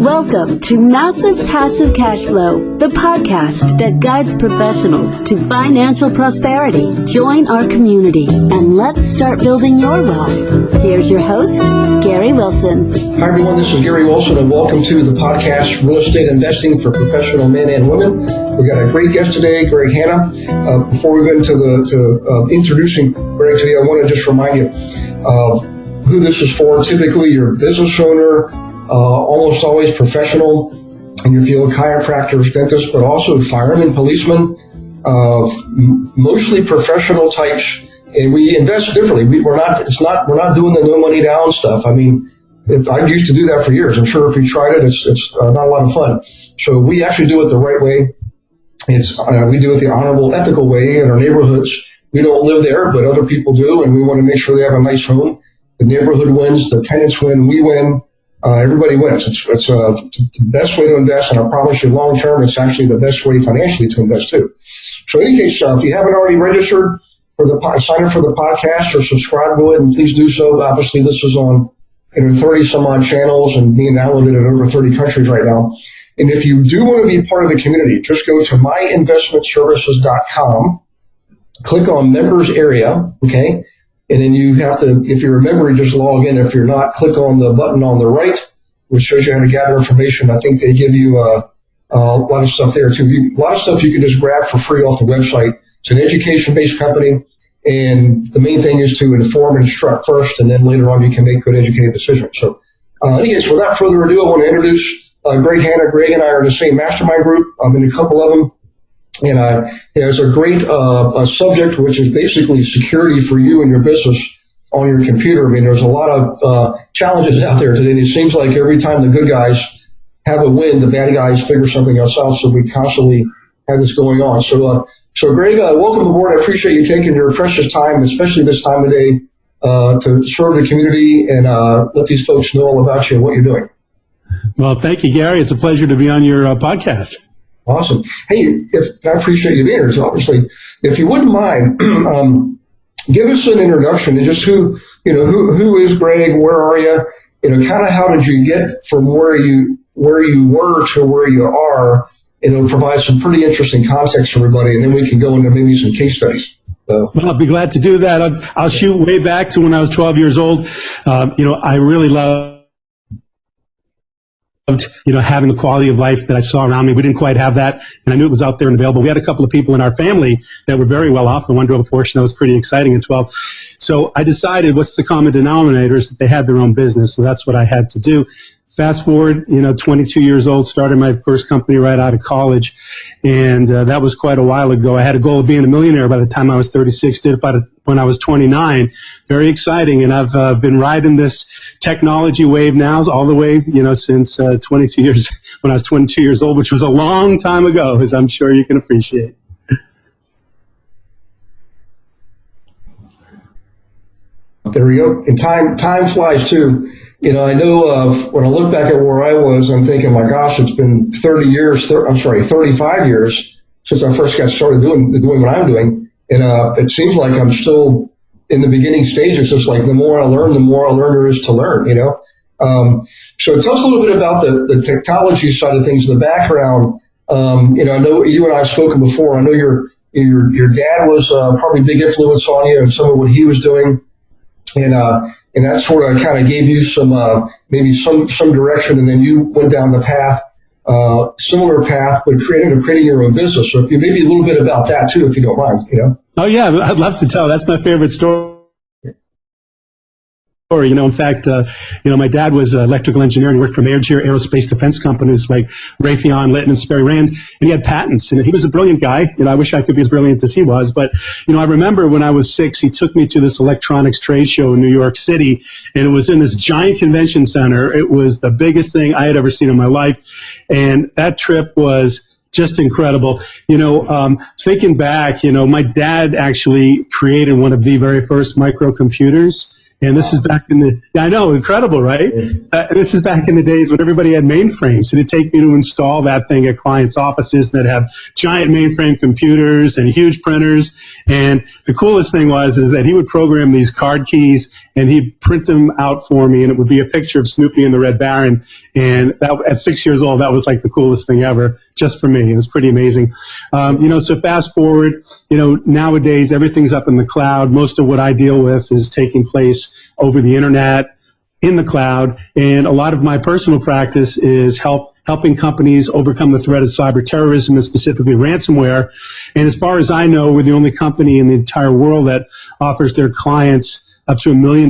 Welcome to Massive Passive Cash Flow, the podcast that guides professionals to financial prosperity. Join our community and let's start building your wealth. Here's your host, Gary Wilson. Hi everyone, this is Gary Wilson and welcome to the podcast, Real Estate Investing for Professional Men and Women. We've got a great guest today, Hanna. Before we go into introducing Greg today, I want to just remind you who this is for. Typically, you're a business owner, almost always professional in your field, chiropractors, dentists, but also firemen, policemen, mostly professional types. And we invest differently. We're not doing the no money down stuff. I mean, I used to do that for years. I'm sure if you tried it, it's not a lot of fun. So we actually do it the right way. We do it the honorable, ethical way in our neighborhoods. We don't live there, but other people do, and we want to make sure they have a nice home. The neighborhood wins, the tenants win, we win. Everybody wins. It's the best way to invest, and I promise you, long term, it's actually the best way financially to invest too. So, in any case, if you haven't already registered for sign up for the podcast or subscribe, go ahead and please do so. Obviously, this is on 30 some odd channels and being downloaded in over 30 countries right now. And if you do want to be part of the community, just go to myinvestmentservices.com, click on members area, okay? And then you have to, if you're a member, you just log in. If you're not, click on the button on the right, which shows you how to gather information. I think they give you a lot of stuff there too. A lot of stuff you can just grab for free off the website. It's an education-based company, and the main thing is to inform and instruct first, and then later on you can make good educated decisions. So, anyways, without further ado, I want to introduce Hanna. Greg and I are in the same mastermind group. I'm in a couple of them. And there's a great subject, which is basically security for you and your business on your computer. I mean, there's a lot of challenges out there today. It seems like every time the good guys have a win, the bad guys figure something else out. So we constantly have this going on. So Greg, welcome aboard. I appreciate you taking your precious time, especially this time of day, to serve the community and let these folks know all about you and what you're doing. Well, thank you, Gary. It's a pleasure to be on your podcast. Awesome. Hey, I appreciate you being here. So obviously, if you wouldn't mind, give us an introduction and just who is Greg? Where are you? Kind of how did you get from where you were to where you are? It'll provide some pretty interesting context for everybody, and then we can go into maybe some case studies. Well, I'll be glad to do that. I'll shoot way back to when I was 12 years old. I really loved having the quality of life that I saw around me. We didn't quite have that, and I knew it was out there and available. We had a couple of people in our family that were very well off, and one drove a Porsche that was pretty exciting at 12. So I decided, what's the common denominator, is that they had their own business, so that's what I had to do. Fast forward, 22 years old, started my first company right out of college, and that was quite a while ago. I had a goal of being a millionaire by the time I was 36, did it when I was 29. Very exciting, and I've been riding this technology wave now all the way, since 22 years, when I was 22 years old, which was a long time ago, as I'm sure you can appreciate. There we go. And time flies too. I know when I look back at where I was, I'm thinking, my gosh, it's been 35 years since I first got started doing what I'm doing. And it seems like I'm still in the beginning stages. It's like the more I learn there is to learn, So tell us a little bit about the technology side of things, the background. I know you and I have spoken before. I know your dad was probably a big influence on you and some of what he was doing. And that sort of kind of gave you some maybe some direction, and then you went down the path, similar path, but creating your own business. So if you maybe a little bit about that too, if you don't mind, Oh yeah, I'd love to tell. That's my favorite story. In fact, my dad was electrical engineer and he worked for major aerospace defense companies like Raytheon, Litton, and Sperry Rand, and he had patents, and he was a brilliant guy. I wish I could be as brilliant as he was, but, I remember when I was 6, he took me to this electronics trade show in New York City, and it was in this giant convention center. It was the biggest thing I had ever seen in my life, and that trip was just incredible. Thinking back, my dad actually created one of the very first microcomputers. And this is back in the, I know, incredible, right? This is back in the days when everybody had mainframes. And it'd take me to install that thing at clients' offices that have giant mainframe computers and huge printers. And the coolest thing is that he would program these card keys and he'd print them out for me. And it would be a picture of Snoopy and the Red Baron. And that, at 6 years old, that was like the coolest thing ever, just for me. It was pretty amazing. So fast forward, nowadays everything's up in the cloud. Most of what I deal with is taking place over the internet, in the cloud, and a lot of my personal practice is helping companies overcome the threat of cyber terrorism and specifically ransomware. And as far as I know, we're the only company in the entire world that offers their clients up to $1 million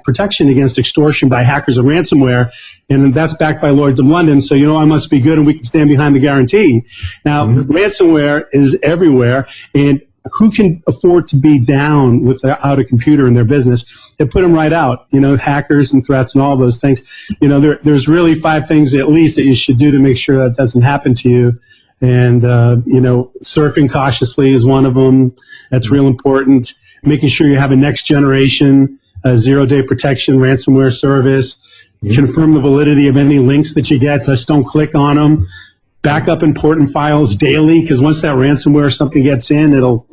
protection against extortion by hackers and ransomware. And that's backed by Lloyd's of London. So, I must be good and we can stand behind the guarantee. Now, ransomware is everywhere, and who can afford to be down without a computer in their business? They put them right out, hackers and threats and all those things. There's really 5 things at least that you should do to make sure that doesn't happen to you. And, surfing cautiously is one of them. That's real important. Making sure you have a next generation, zero-day protection ransomware service. Confirm the validity of any links that you get. Just don't click on them. Back up important files daily, because once that ransomware or something gets in, it'll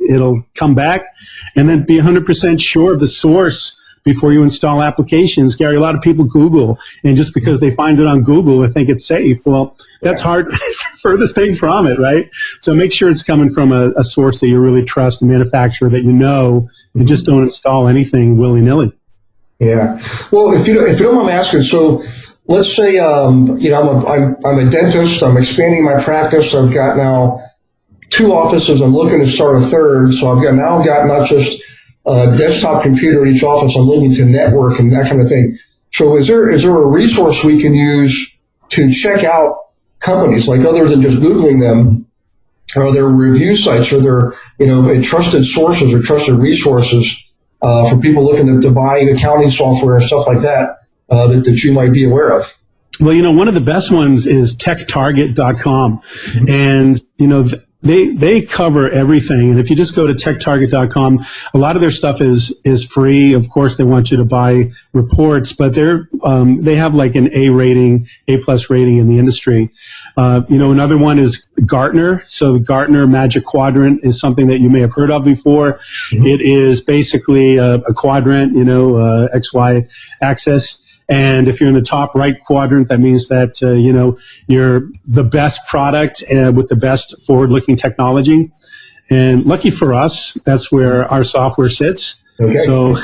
come back. And then be 100% sure of the source before you install applications. Gary, a lot of people Google, and just because they find it on Google, they think it's safe. Well, that's hard. Furthest thing from it, right? So make sure it's coming from a source that you really trust, a manufacturer that and just don't install anything willy-nilly. Yeah. Well, if you don't mind me asking, so let's say, I'm a dentist. I'm expanding my practice. I've got now 2 offices. I'm looking to start a third. So I've got not just a desktop computer in each office. I'm looking to network and that kind of thing. So is there a resource we can use to check out companies, like other than just Googling them? Are there review sites? Are there, trusted sources or trusted resources for people looking to buy accounting software and stuff like that? That you might be aware of? Well, one of the best ones is TechTargetcom. And, they cover everything. And if you just go to TechTarget.com, a lot of their stuff is free. Of course, they want you to buy reports, but they have like an A plus rating in the industry. Another one is Gartner. So the Gartner Magic Quadrant is something that you may have heard of before. It is basically a quadrant, XY axis. And if you're in the top right quadrant, that means that, you're the best product with the best forward-looking technology. And lucky for us, that's where our software sits. Okay. So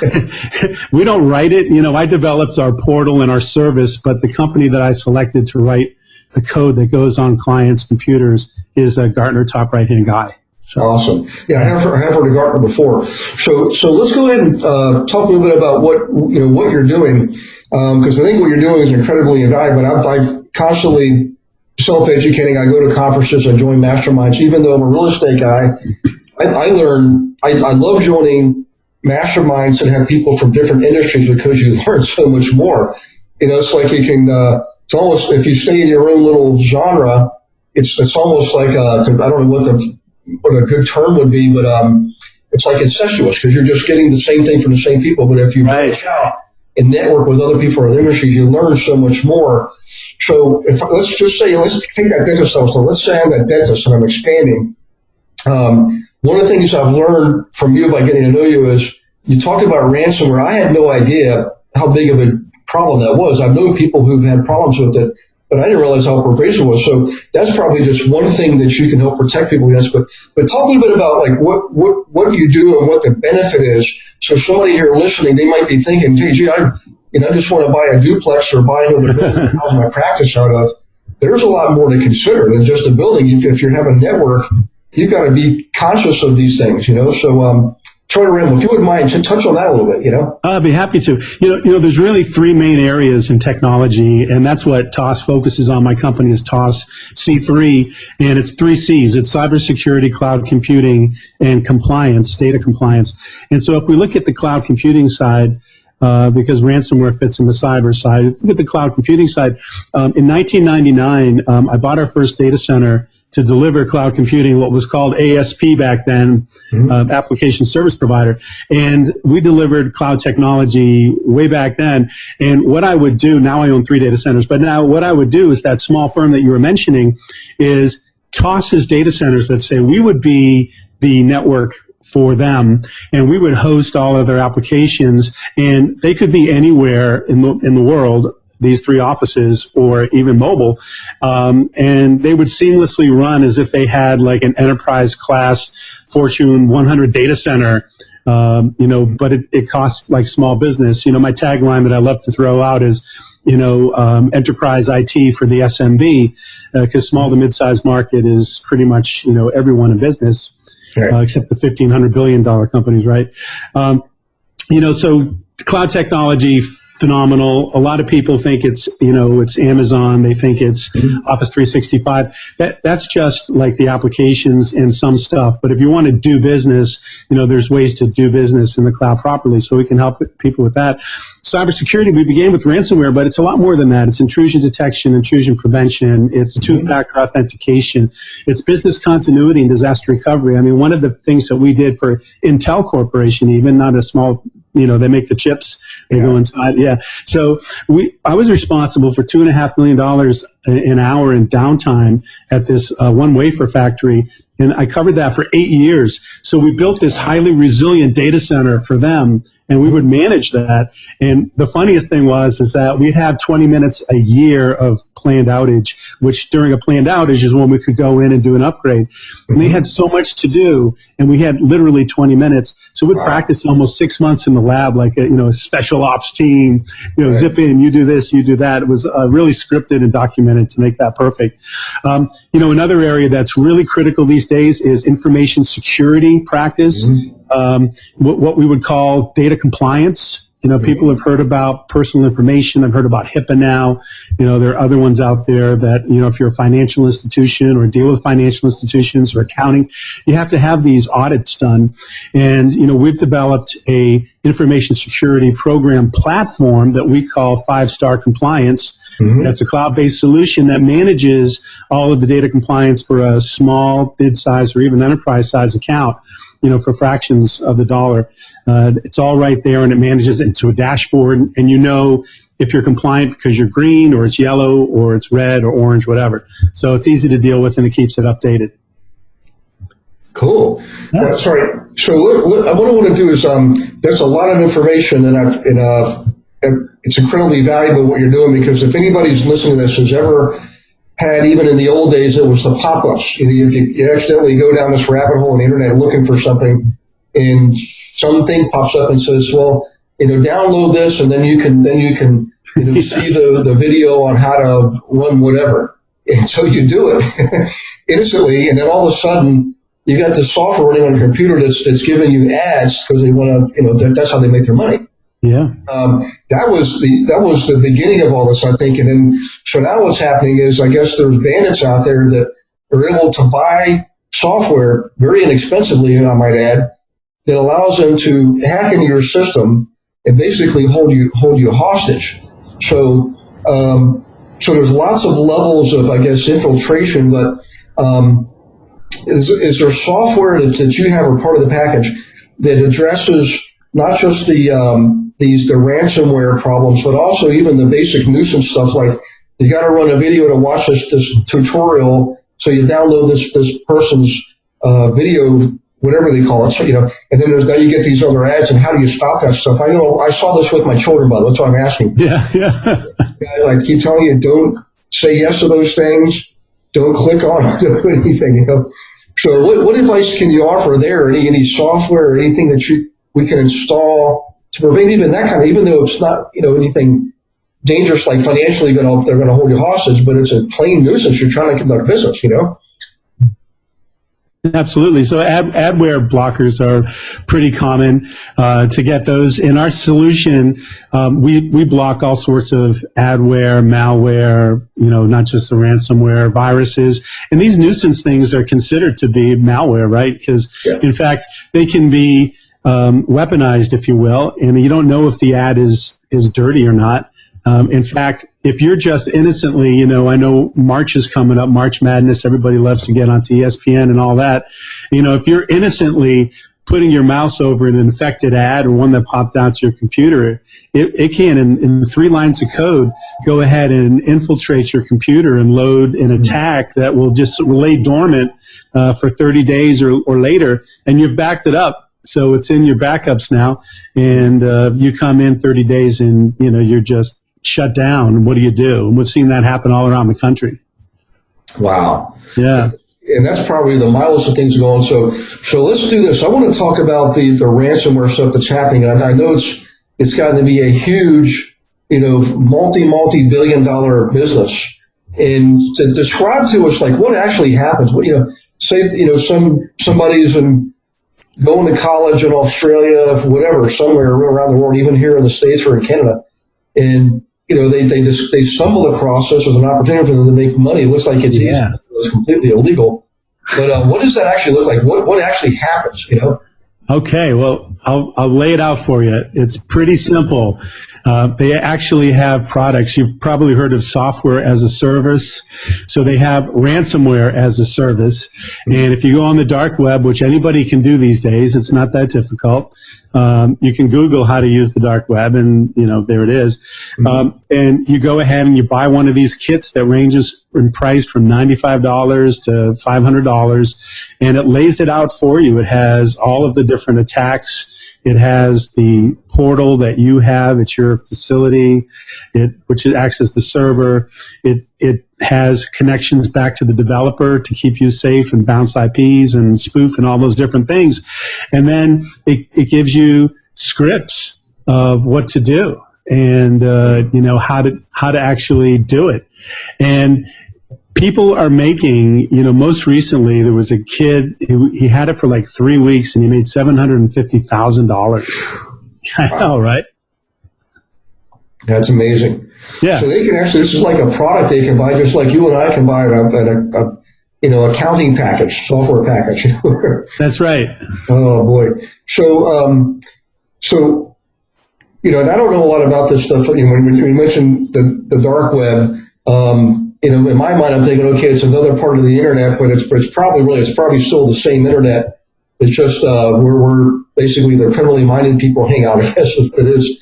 we don't write it. I developed our portal and our service, but the company that I selected to write the code that goes on clients' computers is a Gartner top right-hand guy. So. Awesome. Yeah, I have heard of Gartner before. So let's go ahead and talk a little bit about what you're doing. Because I think what you're doing is incredibly invaluable. I've constantly self-educating. I go to conferences, I join masterminds. Even though I'm a real estate guy, I love joining masterminds that have people from different industries because you learn so much more. It's like you can, it's almost, if you stay in your own little genre, it's almost like, I don't know what a good term would be, but it's like incestuous because you're just getting the same thing from the same people. But if you branch out and network with other people in the industry, you learn so much more. So let's take that dentist stuff. So let's say I'm that dentist and I'm expanding. One of the things I've learned from you by getting to know you is you talked about ransomware. I had no idea how big of a problem that was. I've known people who've had problems with it, but I didn't realize how pervasive it was. So that's probably just one thing that you can help protect people against. But talk a little bit about like what you do and what the benefit is. So somebody here listening, they might be thinking, gee, I just want to buy a duplex or buy another building to house my practice out of. There's a lot more to consider than just a building. If you're having a network, you've got to be conscious of these things, So Troy Rim, if you wouldn't mind, touch on that a little bit, I'd be happy to. There's really 3 main areas in technology, and that's what TOS focuses on. My company is TOS C3, and it's 3 C's. It's cybersecurity, cloud computing, and compliance, data compliance. And so if we look at the cloud computing side, because ransomware fits in the cyber side, look at the cloud computing side. In 1999, I bought our first data center to deliver cloud computing, what was called ASP back then, application service provider. And we delivered cloud technology way back then. And what I would do, now I own 3 data centers, but now what I would do is that small firm that you were mentioning is tosses data centers that say we would be the network for them, and we would host all of their applications, and they could be anywhere in the world, these 3 offices, or even mobile, and they would seamlessly run as if they had like an enterprise class Fortune 100 data center, but it costs like small business. My tagline that I love to throw out is, enterprise IT for the SMB, because small to mid-sized market is pretty much, everyone in business. Right. Except the $1,500 billion companies, right? So cloud technology, phenomenal. A lot of people think it's Amazon. They think it's Office 365. That's just like the applications and some stuff. But if you want to do business, there's ways to do business in the cloud properly. So we can help people with that. Cybersecurity, we began with ransomware, but it's a lot more than that. It's intrusion detection, intrusion prevention. It's two-factor authentication. It's business continuity and disaster recovery. I mean, one of the things that we did for Intel Corporation, even not a small, they make the chips, they go inside. Yeah. So I was responsible for $2.5 million an hour in downtime at this one wafer factory. And I covered that for 8 years. So we built this highly resilient data center for them, and we would manage that. And the funniest thing is that we'd have 20 minutes a year of planned outage, which during a planned outage is when we could go in and do an upgrade. And they had so much to do, and we had literally 20 minutes. So we'd practice almost 6 months in the lab, like a special ops team, zip in, you do this, you do that. It was really scripted and documented to make that perfect. Another area that's really critical these days is information security practice. What we would call data compliance. People have heard about personal information. I've heard about HIPAA now. There are other ones out there that, if you're a financial institution or deal with financial institutions or accounting, you have to have these audits done. And, we've developed a information security program platform that we call 5-Star Compliance. That's a cloud-based solution that manages all of the data compliance for a small, mid-size, or even enterprise-size account, for fractions of the dollar. It's all right there, and it manages it into a dashboard, and if you're compliant because you're green, or it's yellow, or it's red, or orange, whatever. So it's easy to deal with, and it keeps it updated. Cool. Yeah. Sorry. So what I want to do is, there's a lot of information, and it's incredibly valuable what you're doing, because if anybody's listening to this has ever had, even in the old days, it was the pop-ups. You accidentally go down this rabbit hole on the internet looking for something, and something pops up and says, well, download this, and then you can see the video on how to run whatever. And so you do it instantly, and then all of a sudden you got the software running on your computer that's giving you ads because they want to, that's how they make their money. Yeah. That was the beginning of all this, I think. And then, so now what's happening is, I guess there's bandits out there that are able to buy software very inexpensively, I might add, that allows them to hack into your system and basically hold you hostage. So there's lots of levels of, I guess, infiltration, but is there software that you have, or part of the package, that addresses not just the ransomware problems, but also even the basic nuisance stuff, like you got to run a video to watch this tutorial, so you download this person's video, whatever they call it, so, and then you get these other ads, and how do you stop that stuff? I know I saw this with my children, by the way, that's why I'm asking. Yeah. I keep telling you, don't say yes to those things, don't click on anything, So what advice can you offer there? Any software or anything that we can install to prevent even that kind of, even though it's not, anything dangerous, like financially they're going to hold you hostage, but it's a plain nuisance. You're trying to conduct business, Absolutely. So adware blockers are pretty common to get those. In our solution, we block all sorts of adware, malware, not just the ransomware, viruses. And these nuisance things are considered to be malware, right? Because, in fact, they can be weaponized, if you will, and you don't know if the ad is dirty or not. In fact, if you're just innocently, I know March is coming up, March Madness, everybody loves to get onto ESPN and all that. If you're innocently putting your mouse over an infected ad or one that popped out to your computer, it can, in 3 lines of code, go ahead and infiltrate your computer and load an attack that will just lay dormant for 30 days or later, and you've backed it up. So it's in your backups now, and you come in 30 days and, you're just shut down. What do you do? And we've seen that happen all around the country. Wow. Yeah. And that's probably the mildest of things going. So let's do this. I want to talk about the ransomware stuff that's happening. And I know it's gotten to be a huge, multi-billion-dollar business. And to describe to us like what actually happens. What say somebody's going to college in Australia, whatever, somewhere around the world, even here in the States or in Canada, and they stumble across this as an opportunity for them to make money. It looks like it's easy. It's completely illegal. But what does that actually look like? What actually happens? Okay, well, I'll lay it out for you. It's pretty simple. They actually have products. You've probably heard of software as a service. So they have ransomware as a service. And if you go on the dark web, which anybody can do these days, it's not that difficult. You can Google how to use the dark web, and there it is. And you go ahead and you buy one of these kits that ranges in price from $95 to $500, and it lays it out for you. It has all of the different attacks. It has the portal that you have at your facility, which acts as the server. It has connections back to the developer to keep you safe and bounce IPs and spoof and all those different things. And then it gives you scripts of what to do and how to actually do it. And people are making, most recently there was a kid who he had it for like 3 weeks and he made $750,000. I know, right? That's amazing. Yeah. So they can actually, this is like a product they can buy, just like you and I can buy a accounting package, software package. That's right. Oh boy. So, and I don't know a lot about this stuff. When you mentioned the dark web, in my mind, I'm thinking, okay, it's another part of the internet, but it's probably still the same internet. It's just we're basically the criminally minded people hang out, I guess it is,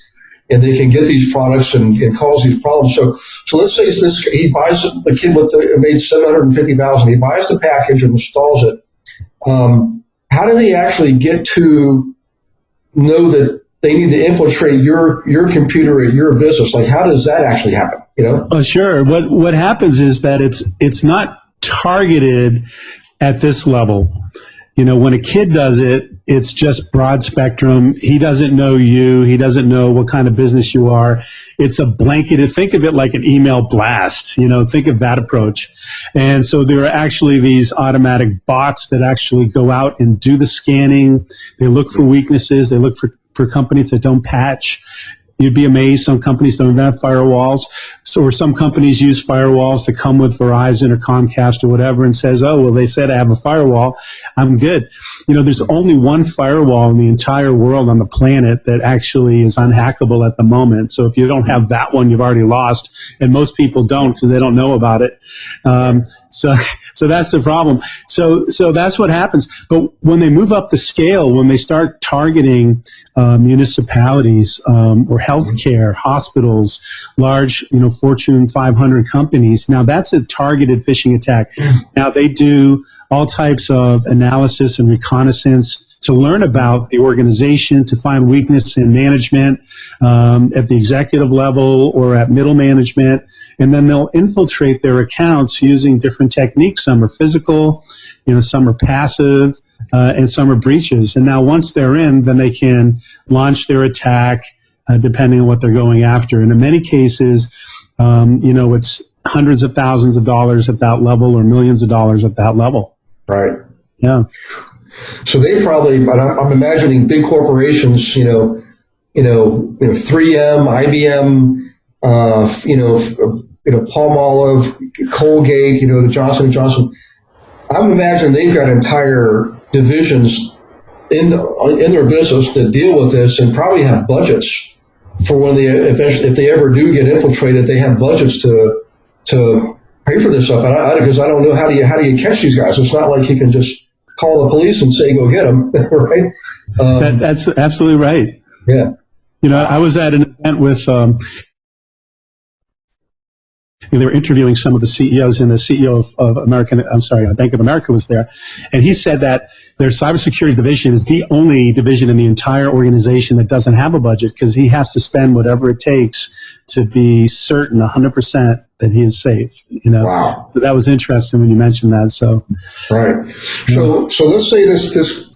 and they can get these products and cause these problems. So let's say he buys the kid made $750,000. He buys the package and installs it. How do they actually get to know that they need to infiltrate your computer at your business? Like, how does that actually happen? Oh, sure. What happens is that it's not targeted at this level. When a kid does it, it's just broad spectrum. He doesn't know you. He doesn't know what kind of business you are. It's a blanketed, think of it like an email blast, think of that approach. And so there are actually these automatic bots that actually go out and do the scanning. They look for weaknesses. They look for companies that don't patch. You'd be amazed. Some companies don't even have firewalls. Or some companies use firewalls that come with Verizon or Comcast or whatever and says, oh, well, they said I have a firewall. I'm good. There's only one firewall in the entire world on the planet that actually is unhackable at the moment. So if you don't have that one, you've already lost. And most people don't because they don't know about it. So that's the problem. So that's what happens. But when they move up the scale, when they start targeting municipalities or healthcare, hospitals, large, Fortune 500 companies, now that's a targeted phishing attack. Now they do all types of analysis and reconnaissance to learn about the organization, to find weakness in management at the executive level or at middle management, and then they'll infiltrate their accounts using different techniques. Some are physical, some are passive, and some are breaches. And now once they're in, then they can launch their attack depending on what they're going after. And in many cases, it's hundreds of thousands of dollars at that level or millions of dollars at that level. Right. Yeah. So they probably, but I'm imagining big corporations, 3M, IBM, Palmolive, Colgate, the Johnson & Johnson. I'm imagining they've got entire divisions in their business that deal with this and probably have budgets for when they eventually, if they ever do get infiltrated, they have budgets to pay for this stuff. Because I don't know how do you catch these guys? It's not like you can just call the police and say go get them, right? That's absolutely right. Yeah. I was at an event with. They were interviewing some of the CEOs, and the CEO of Bank of America was there. And he said that their cybersecurity division is the only division in the entire organization that doesn't have a budget, because he has to spend whatever it takes to be certain 100% that he is safe. Wow. But that was interesting when you mentioned that. So, right. So let's say this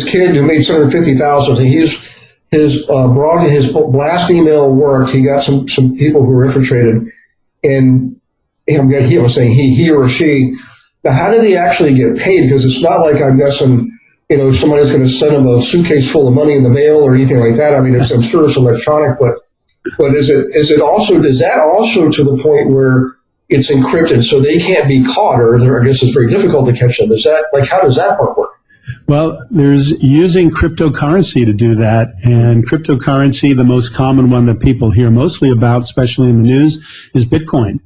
kid who made $750,000, his blast email worked. He got some people who were infiltrated. And he was saying he or she. Now, how do they actually get paid? Because it's not like I'm guessing, somebody's going to send them a suitcase full of money in the mail or anything like that. I mean, I'm sure it's electronic, but does that also to the point where it's encrypted so they can't be caught, or I guess it's very difficult to catch them? How does that part work? Well, there's using cryptocurrency to do that. And cryptocurrency, the most common one that people hear mostly about, especially in the news, is Bitcoin.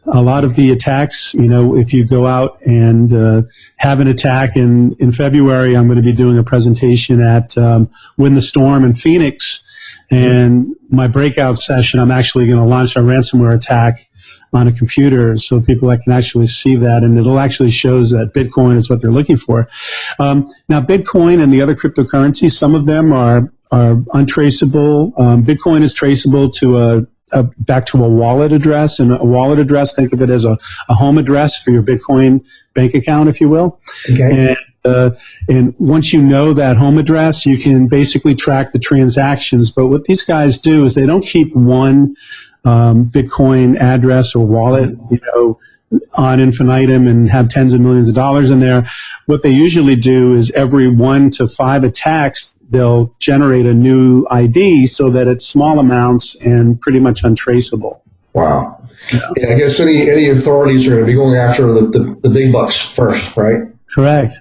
A lot of the attacks, if you go out and have an attack in February, I'm going to be doing a presentation at Win the Storm in Phoenix. And my breakout session, I'm actually going to launch a ransomware attack on a computer so people can actually see that, and it'll actually shows that Bitcoin is what they're looking for. Now, Bitcoin and the other cryptocurrencies, some of them are untraceable. Bitcoin is traceable to back to a wallet address, and a wallet address, think of it as a home address for your Bitcoin bank account, if you will. Okay. And once you know that home address, you can basically track the transactions. But what these guys do is they don't keep one Bitcoin address or wallet, on infinitum and have tens of millions of dollars in there. What they usually do is every 1 to 5 attacks, they'll generate a new ID so that it's small amounts and pretty much untraceable. Wow. Yeah, I guess any authorities are going to be going after the big bucks first, right? Correct.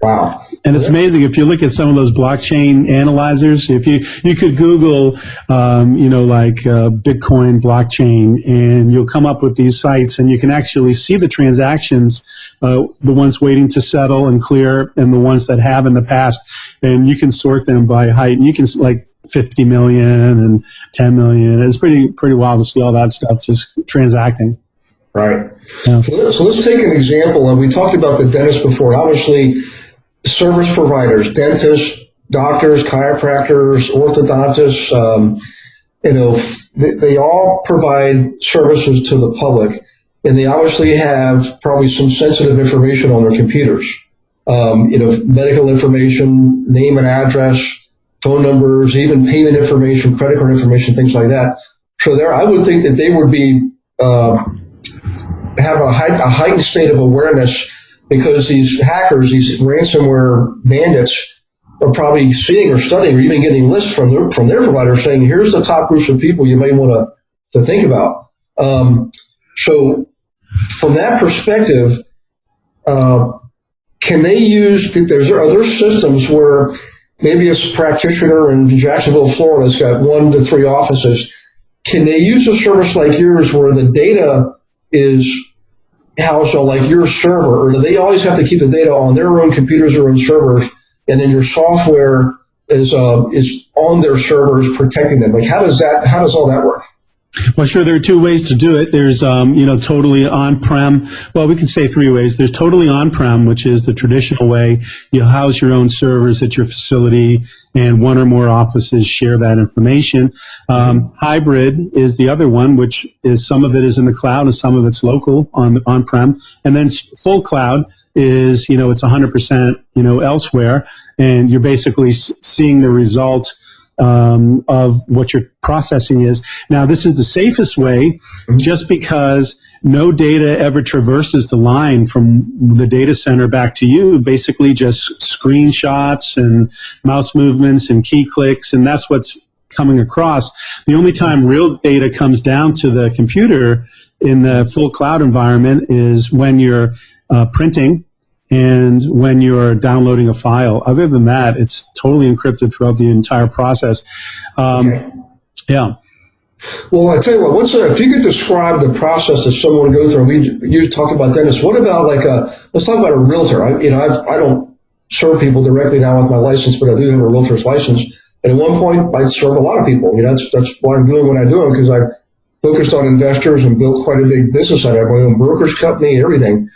Wow. And it's amazing if you look at some of those blockchain analyzers. If you could Google, Bitcoin blockchain, and you'll come up with these sites, and you can actually see the transactions, the ones waiting to settle and clear, and the ones that have in the past, and you can sort them by height. And you can 50 million and 10 million. It's pretty wild to see all that stuff just transacting. Right. Yeah. So let's take an example. And we talked about the dentist before. Obviously, service providers, dentists, doctors, chiropractors, orthodontists, they all provide services to the public, and they obviously have probably some sensitive information on their computers. Medical information, name and address, phone numbers, even payment information, credit card information, things like that. So I would think that they would be have a heightened state of awareness, because these hackers, these ransomware bandits, are probably seeing or studying or even getting lists from their provider saying, here's the top groups of people you may want to think about. So from that perspective, can they use, are there systems where maybe a practitioner in Jacksonville, Florida has got 1 to 3 offices? Can they use a service like yours where the data is housed on your server, or do they always have to keep the data on their own computers or own servers, and then your software is on their servers protecting them? How does all that work? Well, sure, there are 2 ways to do it. There's, totally on-prem. Well, we can say 3 ways. There's totally on-prem, which is the traditional way. You house your own servers at your facility, and 1 or more offices share that information. Hybrid is the other one, which is some of it is in the cloud and some of it's local on-prem. And then full cloud is, it's 100%, elsewhere, and you're basically seeing the results of what your processing is. Now, this is the safest way, just because no data ever traverses the line from the data center back to you. Basically, just screenshots and mouse movements and key clicks, and that's what's coming across. The only time real data comes down to the computer in the full cloud environment is when you're printing and when you're downloading a file. Other than that, it's totally encrypted throughout the entire process. Okay. Yeah. Well, I tell you what, if you could describe the process that someone would go through, you talk about dentists, what about let's talk about a realtor. I don't serve people directly now with my license, but I do have a realtor's license. And at one point, I serve a lot of people. That's what I'm doing when I do it, because I focused on investors and built quite a big business. I have my own brokerage company, everything.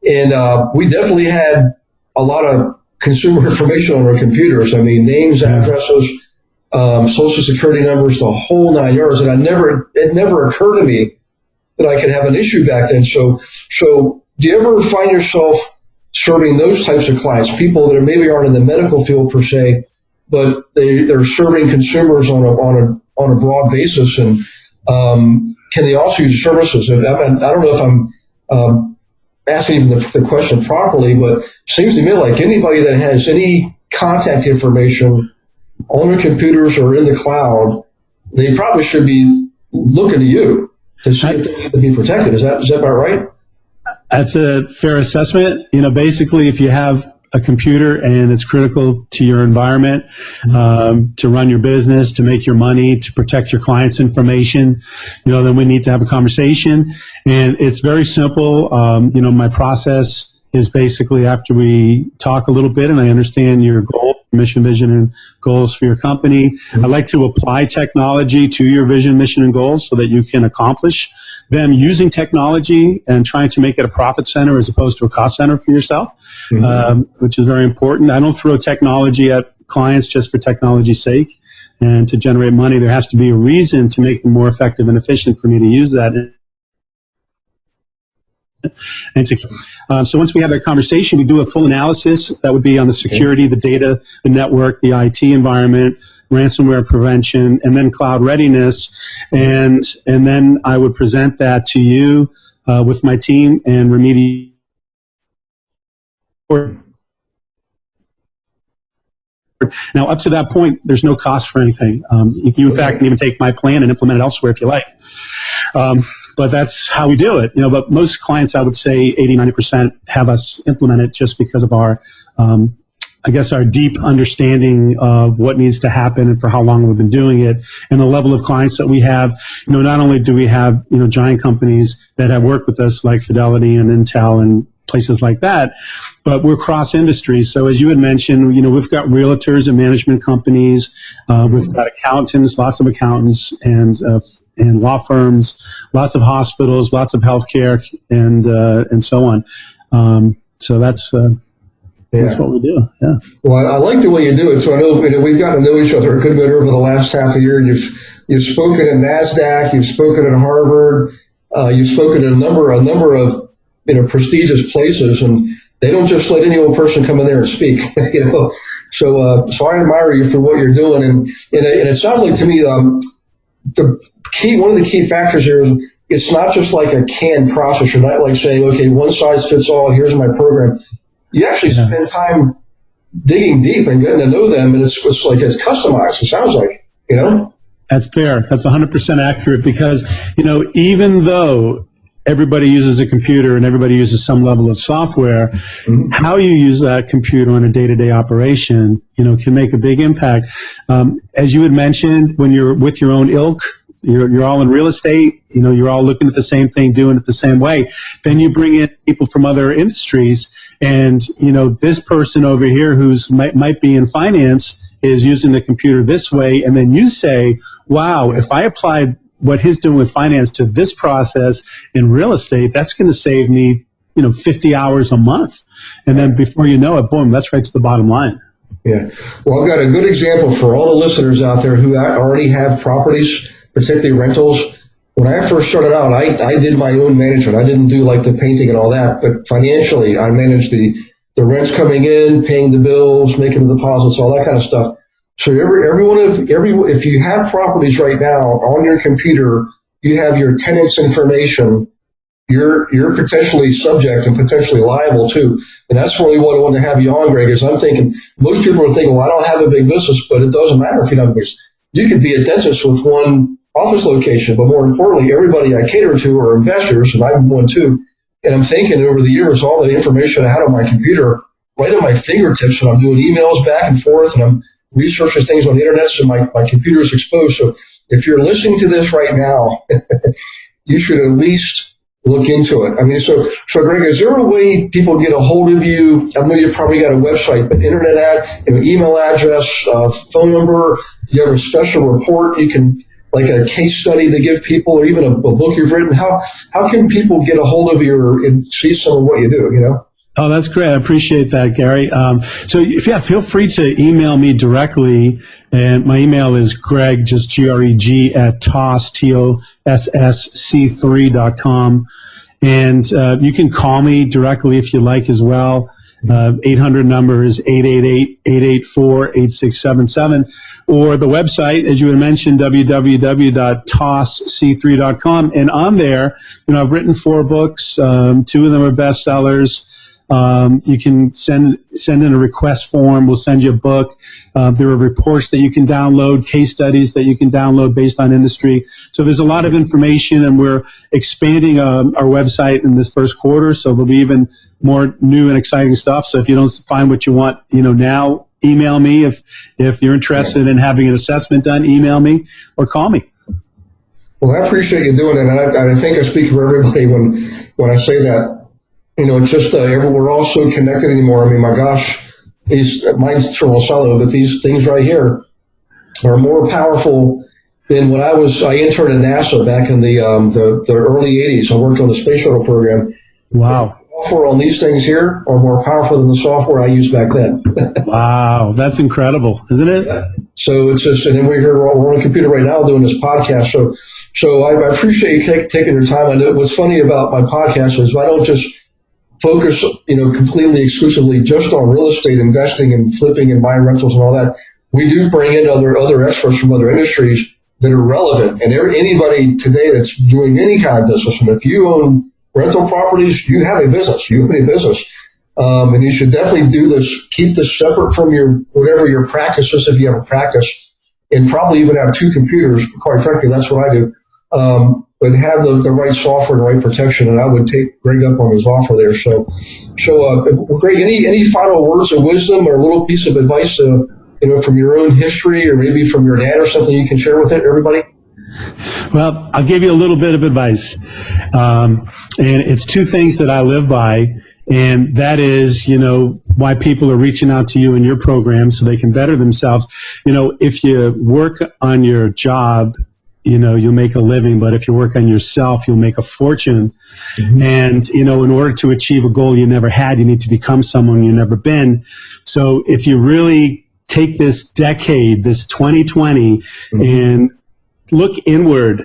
And we definitely had a lot of consumer information on our computers. I mean, names, addresses, social security numbers, the whole 9 yards. And it never occurred to me that I could have an issue back then. So do you ever find yourself serving those types of clients, people that maybe aren't in the medical field per se, but they're serving consumers on a broad basis? And can they also use services? I don't know if I'm asking even the question properly, but it seems to me like anybody that has any contact information on their computers or in the cloud, they probably should be looking to you to see if they need to be protected. Is that about right? That's a fair assessment. Basically, if you have a computer and it's critical to your environment, to run your business, to make your money, to protect your clients' information, then we need to have a conversation. And it's very simple. My process is basically, after we talk a little bit and I understand your goal, mission, vision, and goals for your company, I like to apply technology to your vision, mission, and goals so that you can accomplish them using technology and trying to make it a profit center as opposed to a cost center for yourself, which is very important. I don't throw technology at clients just for technology's sake and to generate money. There has to be a reason to make them more effective and efficient for me to use that. So once we have that conversation, we do a full analysis. That would be on the security, the data, the network, the IT environment, ransomware prevention, and then cloud readiness. And then I would present that to you with my team and remediate. Now, up to that point, there's no cost for anything. You in fact, can even take my plan and implement it elsewhere if you like. But that's how we do it. But most clients, I would say 80-90% have us implement it just because of our our deep understanding of what needs to happen and for how long we've been doing it, and the level of clients that we have. Not only do we have, giant companies that have worked with us like Fidelity and Intel and places like that, but we're cross industries. So as you had mentioned, we've got realtors and management companies, we've got accountants, lots of accountants, and law firms, lots of hospitals, lots of healthcare, and so on. So that's what we do. Yeah. Well, I like the way you do it. So I know we've gotten to know each other a good bit over the last half a year. You've spoken at Nasdaq, you've spoken at Harvard, you've spoken at a number of prestigious places, and they don't just let any old person come in there and speak. So I admire you for what you're doing, and it sounds like to me one of the key factors here is it's not just like a canned process. You're not like saying, okay, one size fits all, here's my program. You actually spend time digging deep and getting to know them, and it's customized, it sounds like, That's fair. That's 100% accurate, because, even though everybody uses a computer and everybody uses some level of software, how you use that computer on a day-to-day operation, can make a big impact. As you had mentioned, when you're with your own ilk, you're all in real estate, you're all looking at the same thing, doing it the same way. Then you bring in people from other industries, and, this person over here who's might be in finance is using the computer this way. And then you say, wow, if I applied what he's doing with finance to this process in real estate, that's going to save me, 50 hours a month. And then before you know it, boom, that's right to the bottom line. Yeah. Well, I've got a good example for all the listeners out there who already have properties, particularly rentals. When I first started out, I did my own management. I didn't do like the painting and all that, but financially, I managed the rents coming in, paying the bills, making the deposits, all that kind of stuff. So if you have properties right now on your computer, you have your tenants' information, you're potentially subject and potentially liable too. And that's really what I wanted to have you on, Greg, is I'm thinking, most people are thinking, well, I don't have a big business, but it doesn't matter if you don't have a business. You could be a dentist with one office location, but more importantly, everybody I cater to are investors, and I'm one too. And I'm thinking over the years, all the information I had on my computer right at my fingertips, and I'm doing emails back and forth, and I'm researching things on the internet, so my computer is exposed. So if you're listening to this right now, you should at least look into it. I mean, so Greg, is there a way people get a hold of you? I know you probably got a website, but internet email address, phone number. You have a special report you can, like a case study to give people, or even a book you've written. How can people get a hold of you and see some of what you do? You know? Oh, that's great. I appreciate that, Gary. Feel free to email me directly. And my email is Greg, just Greg at TOSSC3.com. And you can call me directly if you like as well. 800 number is 888-884-8677. Or the website, as you had mentioned, www.tossc3.com. And on there, I've written 4 books. 2 of them are bestsellers. You can send in a request form. We'll send you a book. There are reports that you can download, case studies that you can download based on industry. So there's a lot of information, and we're expanding our website in this first quarter. So there'll be even more new and exciting stuff. So if you don't find what you want, now, email me. If you're interested in having an assessment done, email me or call me. Well, I appreciate you doing it, and I think I speak for everybody when I say that. It's just we're all so connected anymore. I mean, my gosh, mine's turbo solo, but these things right here are more powerful than when I interned at NASA back in the early 80s. I worked on the space shuttle program. Wow. The software on these things here are more powerful than the software I used back then. Wow, that's incredible, isn't it? Yeah. So it's just, and then we're on a computer right now doing this podcast. So I appreciate you taking your time. I know what's funny about my podcast is I don't just focus, completely exclusively just on real estate investing and flipping and buying rentals and all that. We do bring in other experts from other industries that are relevant. And anybody today that's doing any kind of business, and if you own rental properties, you have a business. You own a business. And you should definitely do this. Keep this separate from whatever your practice is, if you have a practice, and probably even have 2 computers. Quite frankly, that's what I do. But have the right software and the right protection, and I would take Greg up on his offer there. So Greg, any final words of wisdom or a little piece of advice, from your own history or maybe from your dad or something you can share with everybody? Well, I'll give you a little bit of advice. And it's 2 things that I live by, and that is, why people are reaching out to you in your program so they can better themselves. If you work on your job, you'll make a living, but if you work on yourself, you'll make a fortune. Mm-hmm. And, in order to achieve a goal you never had, you need to become someone you've never been. So if you really take this decade, this 2020, mm-hmm. and look inward,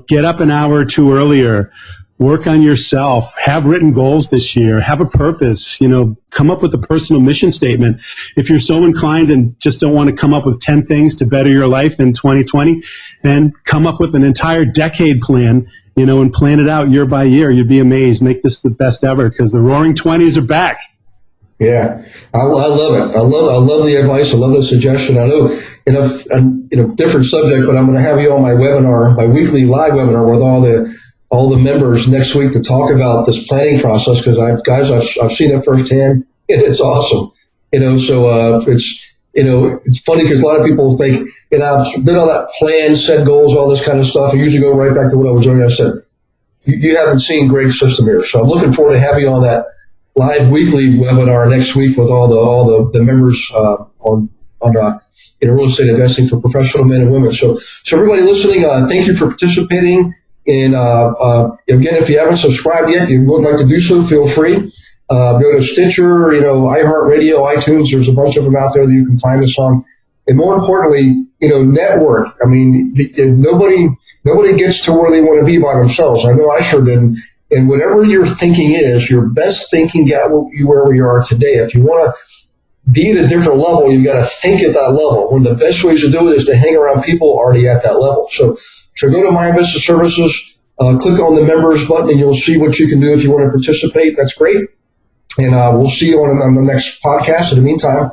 get up an hour or 2 earlier, work on yourself, have written goals this year, have a purpose, come up with a personal mission statement. If you're so inclined and just don't want to come up with 10 things to better your life in 2020, then come up with an entire decade plan, and plan it out year by year. You'd be amazed. Make this the best ever, because the roaring 20s are back. Yeah, I love it. I love the advice. I love the suggestion. I know, different subject, but I'm going to have you on my webinar, my weekly live webinar with all the members next week to talk about this planning process, because I've seen it firsthand, and it's awesome. It's funny because a lot of people think, I've done all that plan, set goals, all this kind of stuff. I usually go right back to what I was doing. I said, you haven't seen Greg's system here. So I'm looking forward to having you on that live weekly webinar next week with all the members on real estate investing for professional men and women. So everybody listening, thank you for participating. And again, if you haven't subscribed yet, you would like to do so, feel free. Go to Stitcher, iHeartRadio, iTunes. There's a bunch of them out there that you can find us on. And more importantly, network. I mean, nobody gets to where they want to be by themselves. I know I sure didn't. And whatever your thinking is, your best thinking got you where we are today. If you want to be at a different level, you've got to think at that level. One of the best ways to do it is to hang around people already at that level. So go to My Business Services, click on the members button, and you'll see what you can do if you want to participate. That's great. And we'll see you on the next podcast. In the meantime,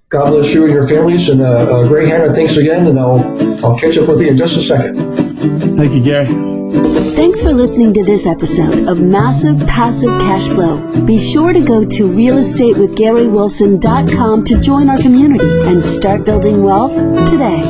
God bless you and your families. And Greg, Hanna, thanks again. And I'll catch up with you in just a second. Thank you, Gary. Thanks for listening to this episode of Massive Passive Cash Flow. Be sure to go to realestatewithgarywilson.com to join our community and start building wealth today.